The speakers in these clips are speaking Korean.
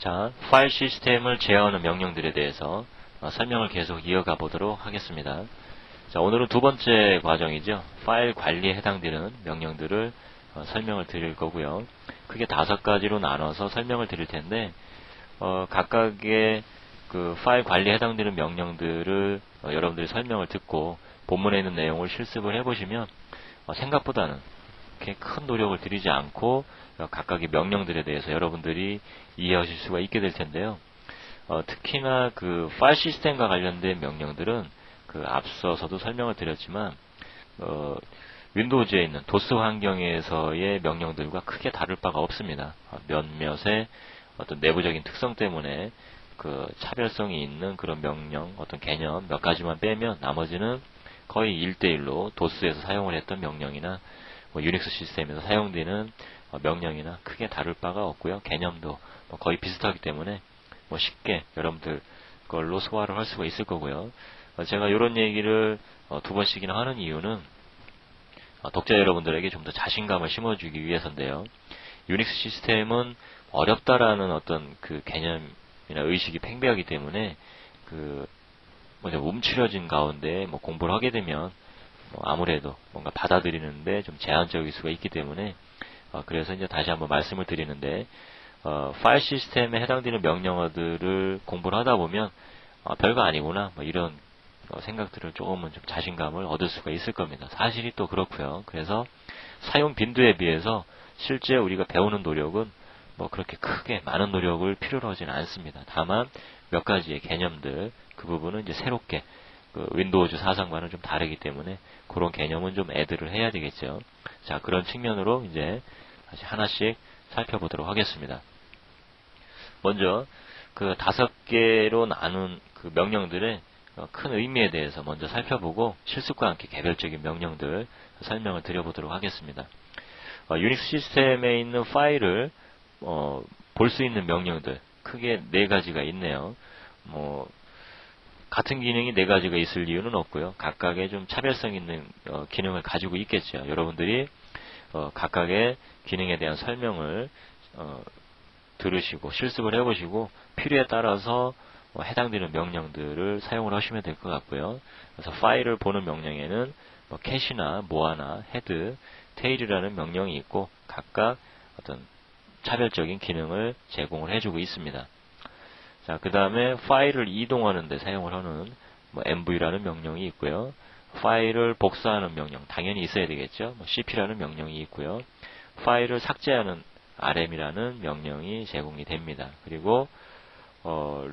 자, 파일 시스템을 제어하는 명령들에 대해서 설명을 계속 이어가 보도록 하겠습니다. 자, 오늘은 두 번째 과정이죠. 파일 관리에 해당되는 명령들을 설명을 드릴 거고요. 크게 5가지로 나눠서 설명을 드릴 텐데, 각각의 그 파일 관리에 해당되는 명령들을 여러분들이 설명을 듣고 본문에 있는 내용을 실습을 해보시면 생각보다는 그렇게 큰 노력을 들이지 않고 각각의 명령들에 대해서 여러분들이 이해하실 수가 있게 될 텐데요. 특히나 그 파일 시스템과 관련된 명령들은 그 앞서서도 설명을 드렸지만 윈도우즈에 있는 도스 환경에서의 명령들과 크게 다를 바가 없습니다. 몇몇의 어떤 내부적인 특성 때문에 그 차별성이 있는 그런 명령, 어떤 개념 몇 가지만 빼면 나머지는 거의 1대1로 도스에서 사용을 했던 명령이나 유닉스 시스템에서 사용되는 명령이나 크게 다를 바가 없고요. 개념도 거의 비슷하기 때문에 쉽게 여러분들 걸로 소화를 할 수가 있을 거고요. 제가 이런 얘기를 2번씩이나 하는 이유는 독자 여러분들에게 좀 더 자신감을 심어주기 위해서인데요. 유닉스 시스템은 어렵다라는 어떤 그 개념이나 의식이 팽배하기 때문에 움츠려진 가운데 공부를 하게 되면 아무래도 뭔가 받아들이는데 좀 제한적일 수가 있기 때문에 그래서 이제 다시 한번 말씀을 드리는데 파일 시스템에 해당되는 명령어들을 공부를 하다 보면 별거 아니구나 이런 생각들을 조금은 좀 자신감을 얻을 수가 있을 겁니다. 사실이 또 그렇고요. 그래서 사용 빈도에 비해서 실제 우리가 배우는 노력은 그렇게 크게 많은 노력을 필요로 하지는 않습니다. 다만 몇 가지의 개념들 그 부분은 이제 새롭게 윈도우즈 사상과는 좀 다르기 때문에 그런 개념은 좀 애들을 해야 되겠죠. 자, 그런 측면으로 이제 다시 하나씩 살펴보도록 하겠습니다. 먼저 그 5개로 나눈 그 명령들의 큰 의미에 대해서 먼저 살펴보고 실습과 함께 개별적인 명령들 설명을 드려보도록 하겠습니다. 유닉스 시스템에 있는 파일을 볼 수 있는 명령들 크게 4가지가 있네요. 같은 기능이 4가지가 있을 이유는 없고요. 각각의 좀 차별성 있는 기능을 가지고 있겠죠. 여러분들이 각각의 기능에 대한 설명을 들으시고 실습을 해보시고 필요에 따라서 해당되는 명령들을 사용을 하시면 될 것 같고요. 그래서 파일을 보는 명령에는 캐시나 모아나 헤드, 테일이라는 명령이 있고 각각 어떤 차별적인 기능을 제공을 해주고 있습니다. 자, 그 다음에 파일을 이동하는 데 사용을 하는 MV라는 명령이 있고요. 파일을 복사하는 명령 당연히 있어야 되겠죠. CP라는 명령이 있고요. 파일을 삭제하는 RM이라는 명령이 제공이 됩니다. 그리고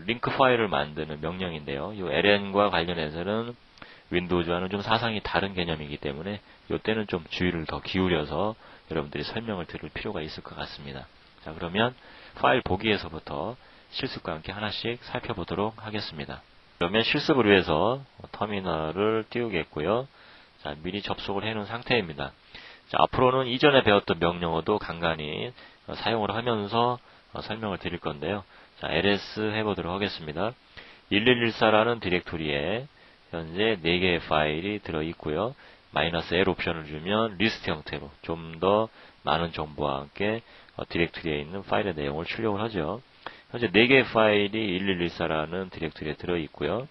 링크 파일을 만드는 명령인데요. 이 LN과 관련해서는 윈도우즈와는 좀 사상이 다른 개념이기 때문에 이때는 좀 주의를 더 기울여서 여러분들이 설명을 들을 필요가 있을 것 같습니다. 자, 그러면 파일 보기에서부터 실습과 함께 하나씩 살펴보도록 하겠습니다. 그러면 실습을 위해서 터미널을 띄우겠고요. 자, 미리 접속을 해놓은 상태입니다. 자, 앞으로는 이전에 배웠던 명령어도 간간히 사용을 하면서 설명을 드릴 건데요. 자, ls 해보도록 하겠습니다. 1114라는 디렉토리에 현재 4개의 파일이 들어있고요. -L 옵션을 주면 리스트 형태로 좀 더 많은 정보와 함께 디렉토리에 있는 파일의 내용을 출력을 하죠. 현재 4개의 파일이 1114라는 디렉토리에 들어있고요.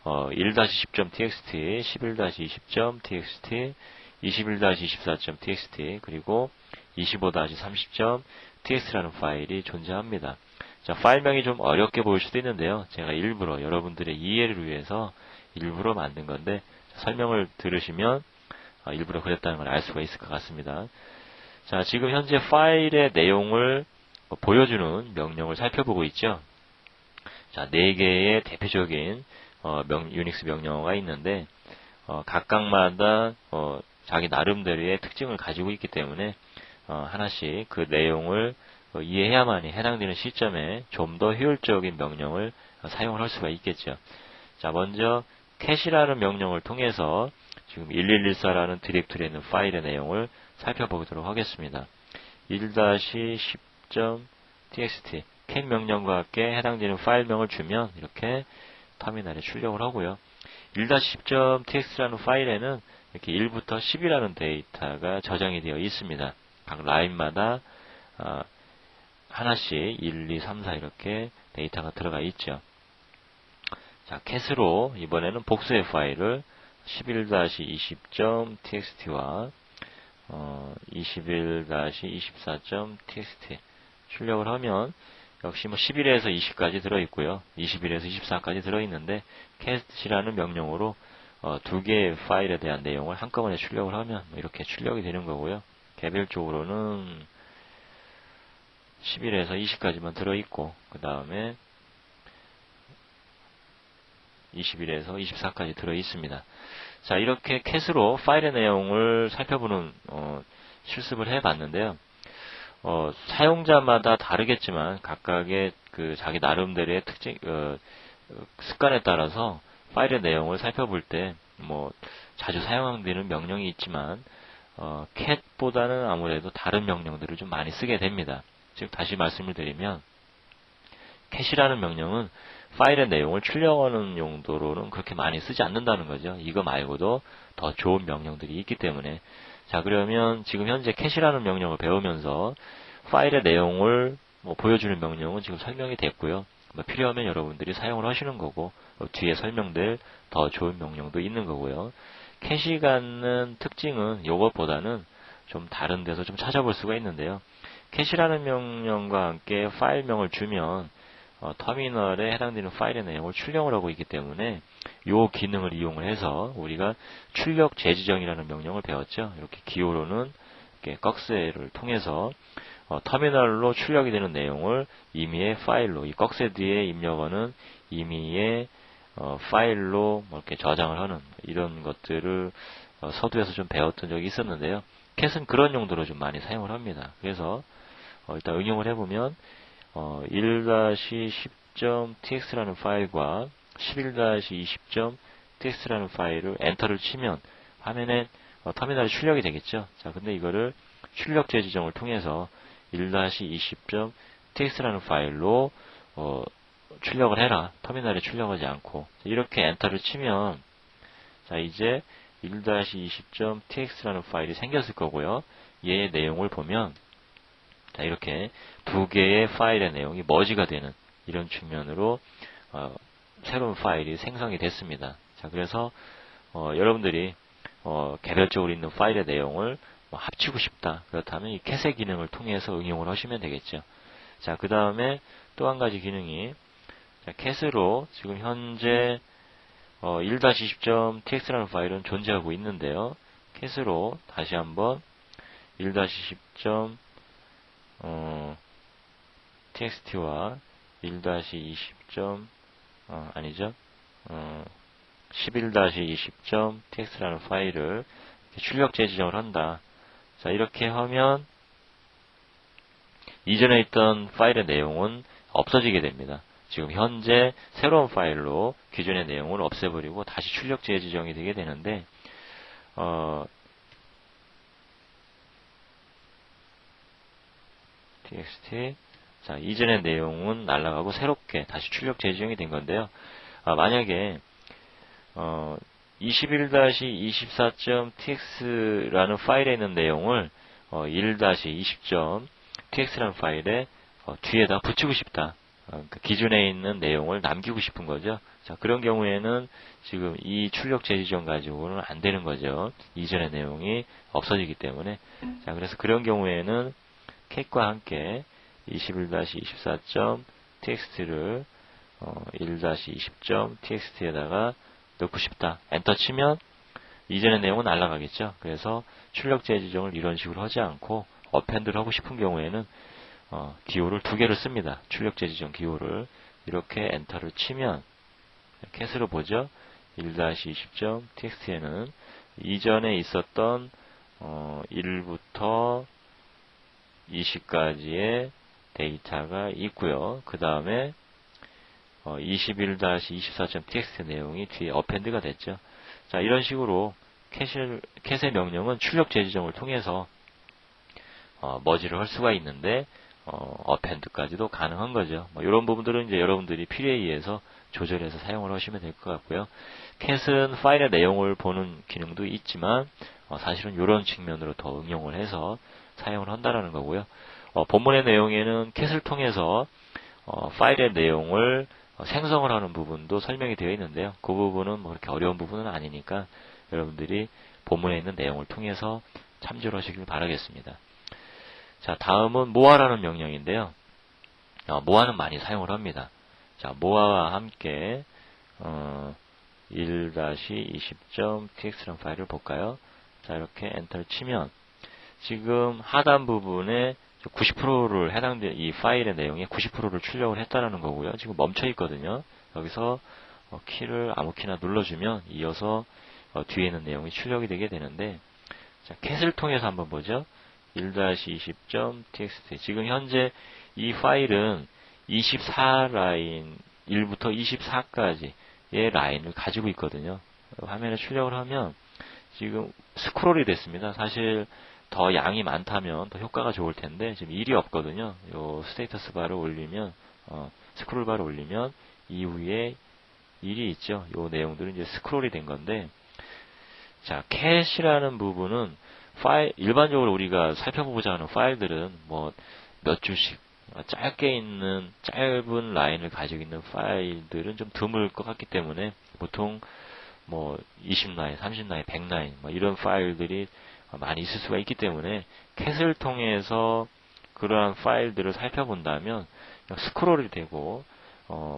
1-10.txt, 11-20.txt, 21-24.txt, 그리고 25-30.txt라는 파일이 존재합니다. 자, 파일명이 좀 어렵게 보일 수도 있는데요. 제가 일부러 여러분들의 이해를 위해서 일부러 만든 건데 설명을 들으시면 일부러 그랬다는 걸 알 수가 있을 것 같습니다. 자, 지금 현재 파일의 내용을 보여주는 명령을 살펴보고 있죠. 자, 4개의 대표적인 유닉스 명령어가 있는데 각각마다 자기 나름대로의 특징을 가지고 있기 때문에 하나씩 그 내용을 이해해야만이 해당되는 시점에 좀 더 효율적인 명령을 사용을 할 수가 있겠죠. 자, 먼저 캐시라는 명령을 통해서 지금 1114라는 디렉토리에 있는 파일의 내용을 살펴보도록 하겠습니다. 1-10.txt cat 명령과 함께 해당되는 파일명을 주면 이렇게 터미널에 출력을 하고요. 1-10.txt라는 파일에는 이렇게 1부터 10이라는 데이터가 저장이 되어 있습니다. 각 라인마다 하나씩 1, 2, 3, 4 이렇게 데이터가 들어가 있죠. 자, cat으로 이번에는 복수의 파일을 11-20.txt와 21-24.txt 출력을 하면 역시 뭐 11에서 20까지 들어있고요. 21에서 24까지 들어있는데 cat이라는 명령으로 두 개의 파일에 대한 내용을 한꺼번에 출력을 하면 이렇게 출력이 되는 거고요. 개별적으로는 11에서 20까지만 들어있고 그 다음에 21에서 24까지 들어있습니다. 자, 이렇게 cat으로 파일의 내용을 살펴보는 실습을 해봤는데요. 사용자마다 다르겠지만 각각의 그 자기 나름대로의 특징 습관에 따라서 파일의 내용을 살펴볼 때 뭐 자주 사용되는 명령이 있지만 cat보다는 아무래도 다른 명령들을 좀 많이 쓰게 됩니다. 즉 다시 말씀을 드리면 cat이라는 명령은 파일의 내용을 출력하는 용도로는 그렇게 많이 쓰지 않는다는 거죠. 이거 말고도 더 좋은 명령들이 있기 때문에. 자, 그러면 지금 현재 cat이라는 명령을 배우면서 파일의 내용을 보여주는 명령은 지금 설명이 됐고요. 필요하면 여러분들이 사용을 하시는 거고 뒤에 설명될 더 좋은 명령도 있는 거고요. cat이 갖는 특징은 이것보다는 좀 다른 데서 좀 찾아볼 수가 있는데요. cat이라는 명령과 함께 파일명을 주면 터미널에 해당되는 파일의 내용을 출력을 하고 있기 때문에 이 기능을 이용을 해서 우리가 출력 재지정이라는 명령을 배웠죠. 이렇게 기호로는 이렇게 꺽쇠를 통해서 터미널로 출력이 되는 내용을 임의의 파일로, 이 꺽쇠 뒤에 입력하는 임의의 파일로 이렇게 저장을 하는 이런 것들을 서두에서 좀 배웠던 적이 있었는데요. cat은 그런 용도로 좀 많이 사용을 합니다. 그래서 일단 응용을 해보면 1-10.txt라는 파일과 11-20.txt라는 파일을 엔터를 치면 화면에 터미널이 출력이 되겠죠. 자, 근데 이거를 출력 재지정을 통해서 1-20.txt라는 파일로 출력을 해라. 터미널에 출력하지 않고. 이렇게 엔터를 치면 자, 이제 1-20.txt라는 파일이 생겼을 거고요. 얘의 내용을 보면 자, 이렇게 두 개의 파일의 내용이 머지가 되는 이런 측면으로 새로운 파일이 생성이 됐습니다. 자, 그래서 여러분들이 개별적으로 있는 파일의 내용을 합치고 싶다. 그렇다면 이 cat의 기능을 통해서 응용을 하시면 되겠죠. 자, 그 다음에 또 한 가지 기능이 자, cat으로 지금 현재 1-10.txt라는 파일은 존재하고 있는데요. cat으로 다시 한번 1-10.txt와 1-20. 아니죠. 11-20.txt라는 파일을 출력 재지정을 한다. 자, 이렇게 하면 이전에 있던 파일의 내용은 없어지게 됩니다. 지금 현재 새로운 파일로 기존의 내용을 없애버리고 다시 출력 재지정이 되게 되는데 txt 자, 이전의 내용은 날아가고 새롭게 다시 출력 재지정이 된 건데요. 만약에 21-24.txt라는 파일에 있는 내용을 1-20.txt라는 파일에 뒤에다 붙이고 싶다. 그러니까 기존에 있는 내용을 남기고 싶은 거죠. 자, 그런 경우에는 지금 이 출력 재지정 가지고는 안 되는 거죠. 이전의 내용이 없어지기 때문에. 자, 그래서 그런 경우에는 cat과 함께 21-24.txt를 1-20.txt에다가 넣고 싶다. 엔터 치면 이전의 내용은 날아가겠죠. 그래서 출력 재지정을 이런 식으로 하지 않고 어펜드를 하고 싶은 경우에는 기호를 두 개를 씁니다. 출력 재지정 기호를 이렇게 엔터를 치면 cat으로 보죠. 1-20.txt에는 이전에 있었던 1부터 20까지의 데이터가 있고요. 그 다음에 21-24.txt 내용이 뒤에 어펜드가 됐죠. 자, 이런 식으로 cat의 명령은 출력 재지정을 통해서 머지를 할 수가 있는데 어펜드까지도 가능한 거죠. 이런 부분들은 이제 여러분들이 필요에 의해서 조절해서 사용을 하시면 될 것 같고요. cat은 파일의 내용을 보는 기능도 있지만 사실은 이런 측면으로 더 응용을 해서 사용을 한다라는 거고요. 본문의 내용에는 캣을 통해서 파일의 내용을 생성을 하는 부분도 설명이 되어 있는데요. 그 부분은 뭐 그렇게 어려운 부분은 아니니까 여러분들이 본문에 있는 내용을 통해서 참조를 하시길 바라겠습니다. 자, 다음은 moa라는 명령인데요. moa는 많이 사용을 합니다. 자, moa와 함께 1-20.tx라는 파일을 볼까요? 자, 이렇게 엔터를 치면 지금 하단 부분에 90%를 해당되는 이 파일의 내용에 90%를 출력을 했다라는 거고요. 지금 멈춰 있거든요. 여기서 키를 아무 키나 눌러주면 이어서 뒤에 있는 내용이 출력이 되게 되는데, 자, 캣을 통해서 한번 보죠. 1-20.txt. 지금 현재 이 파일은 24라인, 1부터 24까지의 라인을 가지고 있거든요. 화면에 출력을 하면 지금 스크롤이 됐습니다. 사실 더 양이 많다면 더 효과가 좋을 텐데 지금 1이 없거든요. 요 스테이터스 바를 올리면 스크롤 바를 올리면 이후에 1이 있죠. 요 내용들은 이제 스크롤이 된 건데, 자, 캣이라는 부분은 일반적으로 우리가 살펴보고자 하는 파일들은 뭐 몇 줄씩 짧게 있는 짧은 라인을 가지고 있는 파일들은 좀 드물 것 같기 때문에 보통 뭐 20라인, 30라인, 100라인 뭐 이런 파일들이 많이 있을 수가 있기 때문에 캣을 통해서 그러한 파일들을 살펴본다면 스크롤이 되고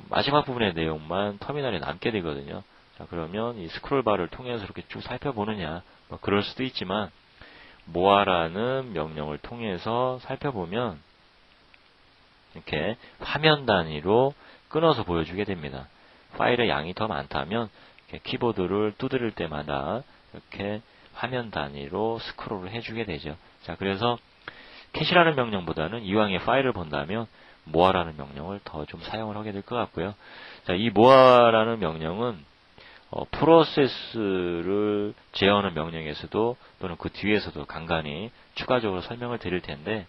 마지막 부분의 내용만 터미널에 남게 되거든요. 자, 그러면 이 스크롤 바를 통해서 이렇게 쭉 살펴보느냐, 뭐 그럴 수도 있지만 moa라는 명령을 통해서 살펴보면 이렇게 화면 단위로 끊어서 보여주게 됩니다. 파일의 양이 더 많다면 이렇게 키보드를 두드릴 때마다 이렇게 화면 단위로 스크롤을 해주게 되죠. 자, 그래서 캣이라는 명령보다는 이왕에 파일을 본다면 moa라는 명령을 더 좀 사용을 하게 될 것 같고요. 자, 이 moa라는 명령은 프로세스를 제어하는 명령에서도 또는 그 뒤에서도 간간히 추가적으로 설명을 드릴 텐데,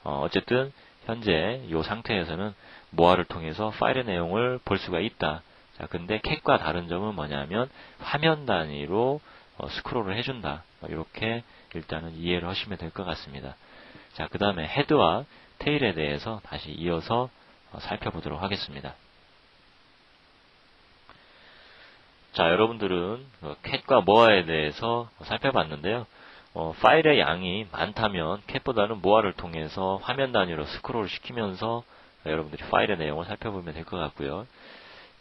어쨌든 현재 이 상태에서는 moa를 통해서 파일의 내용을 볼 수가 있다. 자, 근데 캣과 다른 점은 뭐냐면 화면 단위로 스크롤을 해준다. 이렇게 일단은 이해를 하시면 될 것 같습니다. 자, 그 다음에 헤드와 테일에 대해서 다시 이어서 살펴보도록 하겠습니다. 자, 여러분들은 캣과 moa에 대해서 살펴봤는데요. 파일의 양이 많다면 캣보다는 moa를 통해서 화면 단위로 스크롤을 시키면서 여러분들이 파일의 내용을 살펴보면 될 것 같고요.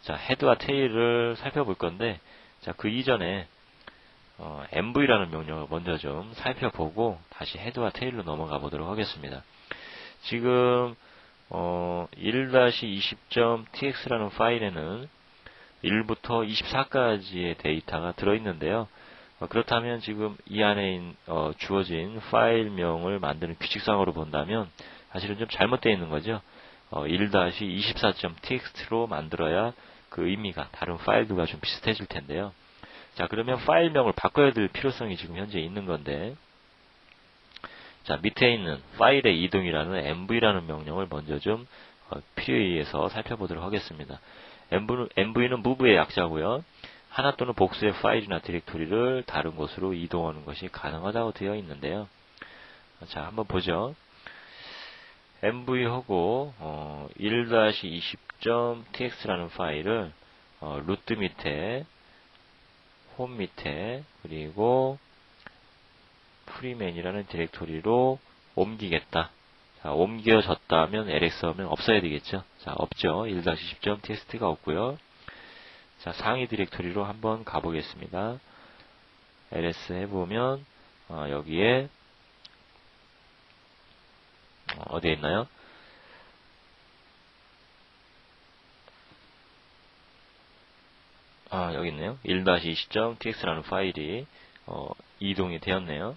자, 헤드와 테일을 살펴볼 건데, 자, 그 이전에 mv라는 명령을 먼저 좀 살펴보고 다시 헤드와 테일로 넘어가 보도록 하겠습니다. 지금 1-20.tx라는 파일에는 1부터 24까지의 데이터가 들어있는데요. 그렇다면 지금 이 안에 주어진 파일명을 만드는 규칙상으로 본다면 사실은 좀 잘못되어 있는 거죠. 1-24.txt로 만들어야 그 의미가 다른 파일들과 좀 비슷해질 텐데요. 자, 그러면 파일명을 바꿔야 될 필요성이 지금 현재 있는 건데, 자, 밑에 있는 파일의 이동이라는 mv라는 명령을 먼저 좀 필요에 의해서 살펴보도록 하겠습니다. mv는 move의 약자고요. 하나 또는 복수의 파일이나 디렉토리를 다른 곳으로 이동하는 것이 가능하다고 되어 있는데요. 자, 한번 보죠. mv하고 1-20.tx라는 파일을 루트 밑에, 홈 밑에, 그리고 프리맨이라는 디렉토리로 옮기겠다. 자, 옮겨졌다면 lx 하면 없어야 되겠죠. 자, 없죠. 1-20.txt가 없고요. 자, 상위 디렉토리로 한번 가보겠습니다. ls 해보면 여기에 어디에 있나요? 여기 있네요. 1-20.tx라는 파일이 이동이 되었네요.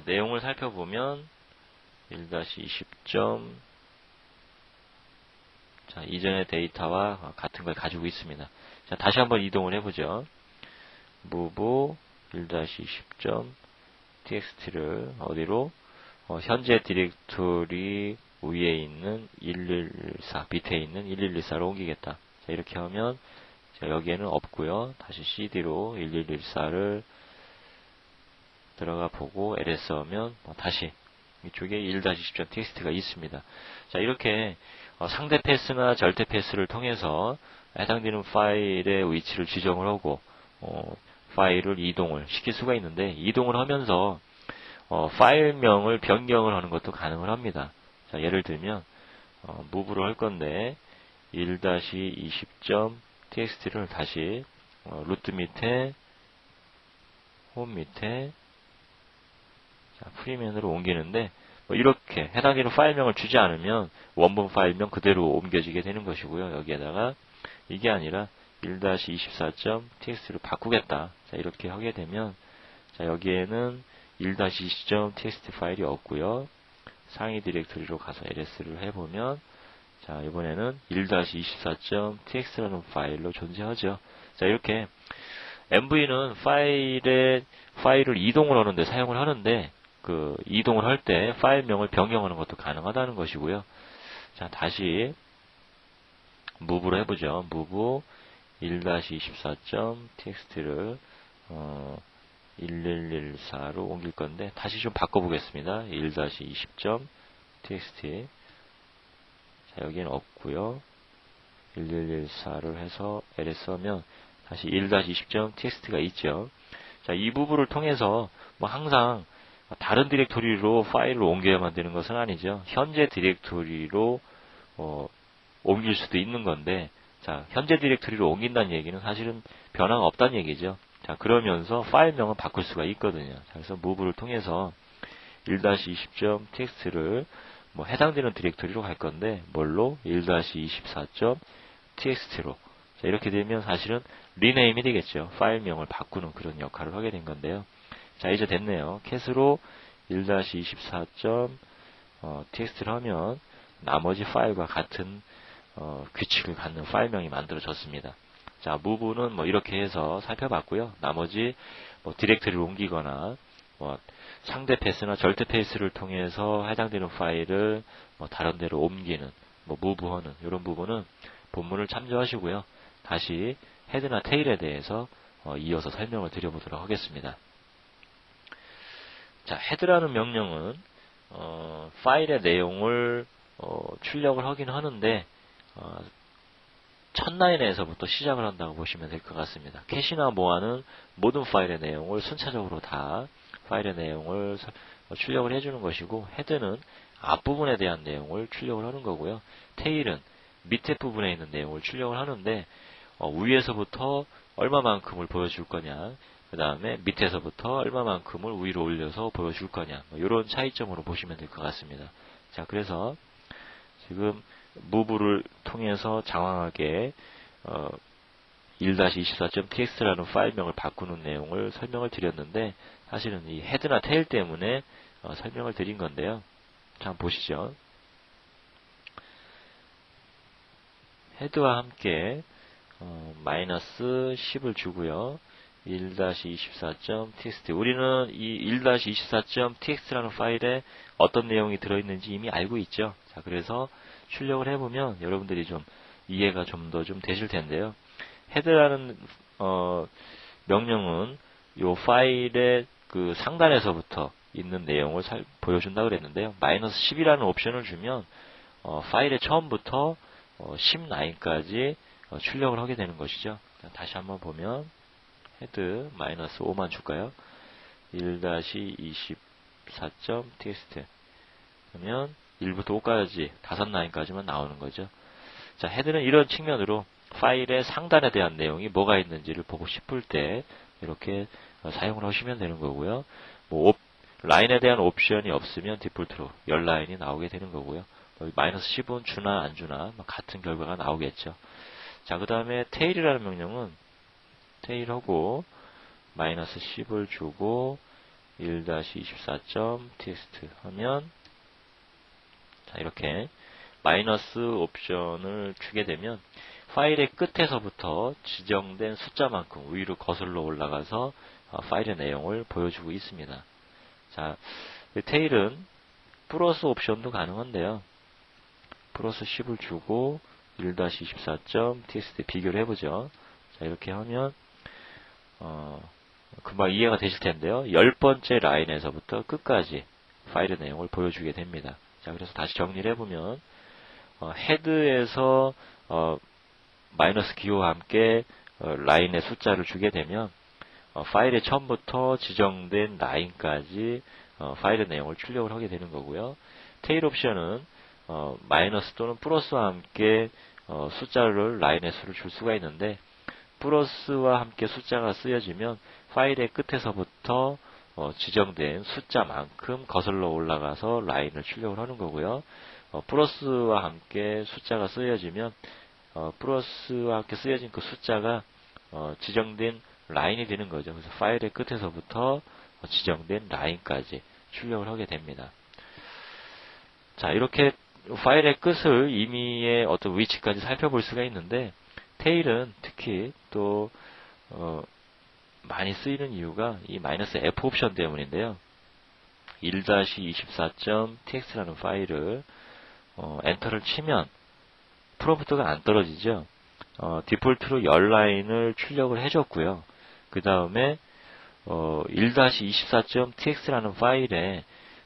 내용을 살펴보면 1-20. 자, 이전의 데이터와 같은 걸 가지고 있습니다. 자, 다시 한번 이동을 해보죠. move 1-20.txt를 어디로? 현재 디렉토리 위에 있는 1114, 밑에 있는 1114로 옮기겠다. 자, 이렇게 하면 자, 여기에는 없고요. 다시 cd로 1114를 들어가 보고 ls 하면 다시 이쪽에 1-10.txt가 있습니다. 자, 이렇게 상대 패스나 절대 패스를 통해서 해당되는 파일의 위치를 지정을 하고 파일을 이동을 시킬 수가 있는데, 이동을 하면서 파일명을 변경을 하는 것도 가능을 합니다. 자, 예를 들면 move를 할 건데 1-20.txt를 다시 루트 밑에 홈 밑에 프리맨으로 옮기는데, 이렇게 해당되는 파일명을 주지 않으면 원본 파일명 그대로 옮겨지게 되는 것이고요. 여기에다가 이게 아니라 1-24.txt를 바꾸겠다. 자, 이렇게 하게 되면, 자, 여기에는 1-20.txt 파일이 없고요. 상위 디렉토리로 가서 ls를 해보면, 자, 이번에는 1-24.txt라는 파일로 존재하죠. 자, 이렇게 MV는 파일을 이동을 하는데 사용을 하는데, 그 이동을 할 때 파일명을 변경하는 것도 가능하다는 것이고요. 자, 다시 move로 해보죠. move 1-24.txt를 1114로 옮길 건데, 다시 좀 바꿔보겠습니다. 1-20.txt. 자, 여기는 없고요. 1114를 해서 ls 하면 다시 1-20.txt가 있죠. 자, 이 부분을 통해서 항상 다른 디렉토리로 파일을 옮겨야만 되는 것은 아니죠. 현재 디렉토리로 옮길 수도 있는 건데, 자, 현재 디렉토리로 옮긴다는 얘기는 사실은 변화가 없다는 얘기죠. 자, 그러면서 파일명은 바꿀 수가 있거든요. 자, 그래서 move를 통해서 1-20.txt를 해당되는 디렉토리로 갈 건데, 뭘로? 1-24.txt로. 자, 이렇게 되면 사실은 리네임이 되겠죠. 파일명을 바꾸는 그런 역할을 하게 된 건데요. 자, 이제 됐네요. cat으로 1-24.txt를 하면 나머지 파일과 같은 규칙을 갖는 파일명이 만들어졌습니다. 자, move는 이렇게 해서 살펴봤고요. 나머지 디렉토리를 옮기거나 상대 패스나 절대 패스를 통해서 해당되는 파일을 다른 데로 옮기는, move하는 이런 부분은 본문을 참조하시고요. 다시 헤드나 테일에 대해서 이어서 설명을 드려보도록 하겠습니다. 자, 헤드라는 명령은 파일의 내용을 출력을 하긴 하는데 첫 라인에서부터 시작을 한다고 보시면 될 것 같습니다. 캐시나 모아는 모든 파일의 내용을 순차적으로 다 파일의 내용을 출력을 해주는 것이고, 헤드는 앞부분에 대한 내용을 출력을 하는 거고요. 테일은 밑에 부분에 있는 내용을 출력을 하는데, 위에서부터 얼마만큼을 보여줄 거냐, 그 다음에 밑에서부터 얼마만큼을 위로 올려서 보여줄 거냐, 이런 차이점으로 보시면 될 것 같습니다. 자, 그래서 지금 move를 통해서 장황하게 1-24.txt라는 파일명을 바꾸는 내용을 설명을 드렸는데, 사실은 이 헤드나 테일 때문에 설명을 드린 건데요. 자, 한번 보시죠. 헤드와 함께 마이너스 10을 주고요. 1-24.txt. 우리는 이 1-24.txt라는 파일에 어떤 내용이 들어있는지 이미 알고 있죠. 자, 그래서 출력을 해보면 여러분들이 좀 이해가 좀 더 되실 텐데요. 헤드라는 명령은 이 파일의 그 상단에서부터 있는 내용을 보여준다고 그랬는데요. 마이너스 10이라는 옵션을 주면 파일의 처음부터 10 라인까지 출력을 하게 되는 것이죠. 자, 다시 한번 보면 헤드 마이너스 5만 줄까요? 1-24.txt 그러면 1부터 5까지 5라인까지만 나오는 거죠. 자, 헤드는 이런 측면으로 파일의 상단에 대한 내용이 뭐가 있는지를 보고 싶을 때 이렇게 사용을 하시면 되는 거고요. 라인에 대한 옵션이 없으면 디폴트로 열 라인이 나오게 되는 거고요. 마이너스 10은 주나 안 주나 같은 결과가 나오겠죠. 자, 그 다음에 테일이라는 명령은 테일하고 마이너스 10을 주고 1-24.txt 하면, 자, 이렇게 마이너스 옵션을 주게 되면 파일의 끝에서부터 지정된 숫자만큼 위로 거슬러 올라가서 파일의 내용을 보여주고 있습니다. 자, 테일은 플러스 옵션도 가능한데요. 플러스 10을 주고 1-24.txt 비교를 해보죠. 자, 이렇게 하면 금방 이해가 되실 텐데요. 10번째 라인에서부터 끝까지 파일의 내용을 보여주게 됩니다. 자, 그래서 다시 정리를 해보면 헤드에서 마이너스 기호와 함께 라인의 숫자를 주게 되면 파일의 처음부터 지정된 라인까지 파일의 내용을 출력을 하게 되는 거고요. 테일 옵션은 마이너스 또는 플러스와 함께 숫자를 라인의 수를 줄 수가 있는데 플러스와 함께 숫자가 쓰여지면 파일의 끝에서부터 지정된 숫자만큼 거슬러 올라가서 라인을 출력을 하는 거고요. 플러스와 함께 숫자가 쓰여지면 플러스와 함께 쓰여진 그 숫자가 지정된 라인이 되는 거죠. 그래서 파일의 끝에서부터 지정된 라인까지 출력을 하게 됩니다. 자, 이렇게 파일의 끝을 임의의 어떤 위치까지 살펴볼 수가 있는데 테일은 특히 또 많이 쓰이는 이유가 이 -f 옵션 때문인데요. 1-24.txt라는 파일을 엔터를 치면 프롬프트가 안 떨어지죠. 디폴트로 10라인을 출력을 해줬고요. 그 다음에 1-24.txt라는 파일에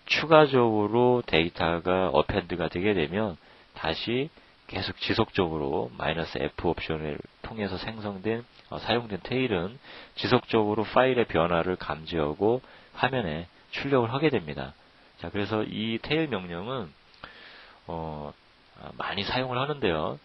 추가적으로 데이터가 어펜드가 되게 되면 다시 계속 지속적으로 -f 옵션을 통해서 생성된 사용된 테일은 지속적으로 파일의 변화를 감지하고 화면에 출력을 하게 됩니다. 자, 그래서 이 테일 명령은 많이 사용을 하는데요.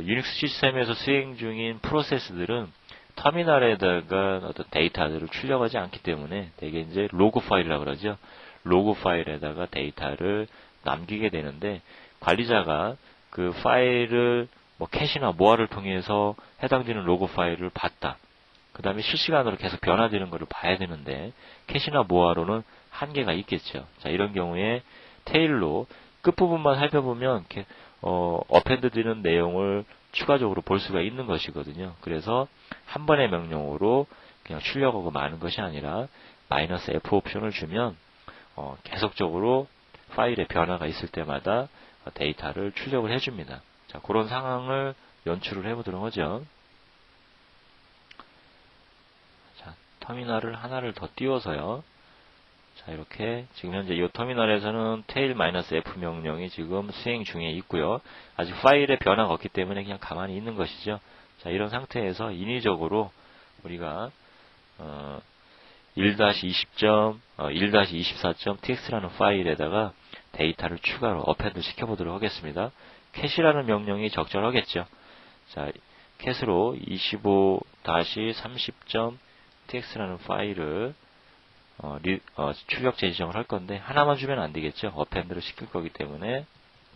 유닉스 시스템에서 수행 중인 프로세스들은 터미널에다가 어떤 데이터들을 출력하지 않기 때문에 대개 이제 로그 파일이라고 그러죠. 로그 파일에다가 데이터를 남기게 되는데 관리자가 그 파일을 캐시나 모아를 통해서 해당되는 로그 파일을 봤다. 그 다음에 실시간으로 계속 변화되는 것을 봐야 되는데 캐시나 모아로는 한계가 있겠죠. 자, 이런 경우에 테일로 끝부분만 살펴보면 어펜드 되는 내용을 추가적으로 볼 수가 있는 것이거든요. 그래서 한 번의 명령으로 그냥 출력하고 마는 것이 아니라 -f 옵션을 주면 계속적으로 파일의 변화가 있을 때마다 데이터를 출력을 해줍니다. 자, 그런 상황을 연출을 해보도록 하죠. 자, 터미널을 하나를 더 띄워서요. 자, 이렇게 지금 현재 이 터미널에서는 tail -f 명령이 지금 수행 중에 있고요. 아직 파일의 변화가 없기 때문에 그냥 가만히 있는 것이죠. 자, 이런 상태에서 인위적으로 우리가 1-24.txt라는 파일에다가 데이터를 추가로 어펜드 시켜보도록 하겠습니다. cat이라는 명령이 적절하겠죠. 자, cat으로 25-30.txt라는 파일을 출력 재지정을 할 건데 하나만 주면 안 되겠죠. 어펜드를 시킬 거기 때문에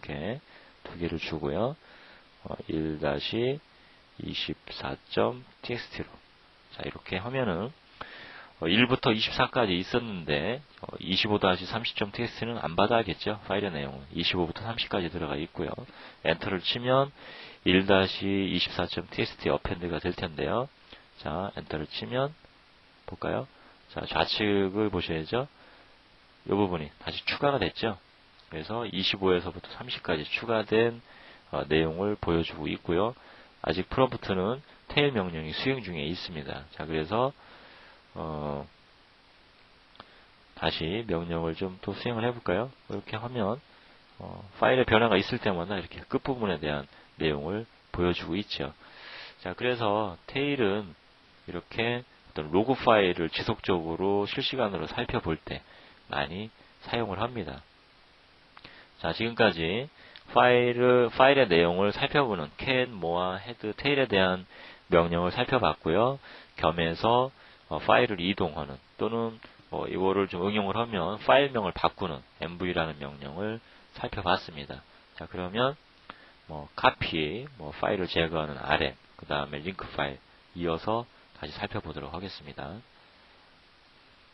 이렇게 두 개를 주고요. 1-24.txt로 자, 이렇게 하면은 1부터 24까지 있었는데 25-30.txt는 안 받아야겠죠. 파일의 내용은 25부터 30까지 들어가 있고요. 엔터를 치면 1-24.txt 어펜드가 될 텐데요. 자, 엔터를 치면 볼까요? 자, 좌측을 보셔야죠. 이 부분이 다시 추가가 됐죠. 그래서 25에서부터 30까지 추가된 내용을 보여주고 있고요. 아직 프롬프트는 테일 명령이 수행 중에 있습니다. 자, 그래서 다시 명령을 좀 또 수행을 해볼까요? 이렇게 하면 파일의 변화가 있을 때마다 이렇게 끝부분에 대한 내용을 보여주고 있죠. 자, 그래서 테일은 이렇게 어떤 로그 파일을 지속적으로 실시간으로 살펴볼 때 많이 사용을 합니다. 자, 지금까지 파일의 내용을 살펴보는 cat, moa, head, tail에 대한 명령을 살펴봤고요. 겸해서 파일을 이동하는 또는 이거를 좀 응용을 하면 파일명을 바꾸는 mv라는 명령을 살펴봤습니다. 자, 그러면 copy, 파일을 제거하는 rm, 그 다음에 링크 파일 이어서 다시 살펴보도록 하겠습니다.